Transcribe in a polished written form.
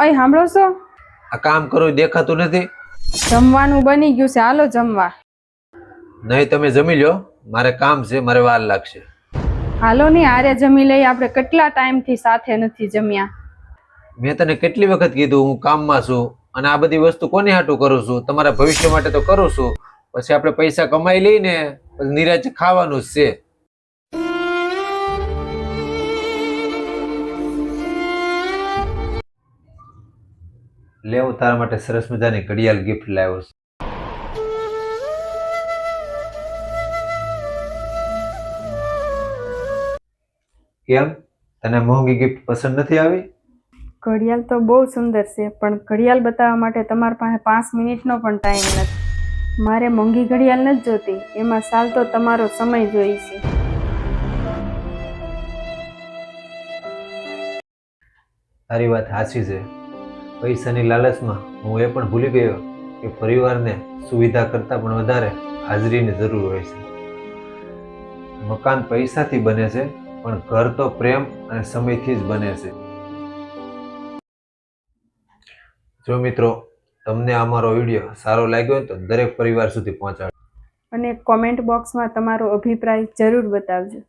અહીં સાંભળો છો? આ કામ કરો દેખાતું નથી. જમવાનું બની ગયું છે, હાલો જમવા. નહીં, તમે જમી લો, મારે કામ છે, મારે વાર લાગશે. હાલો ની આરે જમી લઈ, આપણે કેટલા ટાઈમથી સાથે નથી જમ્યા. મેં તને કેટલી વખત કીધું હું કામમાં છું, અને આ બધી વસ્તુ કોને હાટું કરું છું? તમારા ભવિષ્ય માટે તો કરું છું. પછી આપણે પૈસા કમાઈ લઈને પછી નિરાંતે ખાવાનું જ છે. લે, હું તારા માટે સરસ મજાની ઘડિયાળ ગિફ્ટ લાવ્યો છું. કેમ, તને મોંઘી ગિફ્ટ પસંદ નથી આવી? ઘડિયાળ તો બહુ સુંદર છે, પણ ઘડિયાળ બતાવવા માટે તમારી પાસે 5 મિનિટનો પણ ટાઈમ નથી. મારે મોંઘી ઘડિયાળ નથી જોતી, એમાં ચાલતો તમારો સમય જોઈ છે. તારી વાત સાચી છે. પૈસાની લાલચમાં હું એ પણ ભૂલી ગયો કે પરિવારને સુવિધા કરતાં પણ વધારે હાજરીની જરૂર હોય છે. મકાન પૈસાથી બને છે, પણ ઘર તો પ્રેમ અને સમયથી જ બને છે. જો મિત્રો, તમને અમારો વિડીયો સારો લાગ્યો હોય તો દરેક પરિવાર સુધી પહોંચાડો અને કોમેન્ટ બોક્સમાં તમારો અભિપ્રાય જરૂર બતાવજો.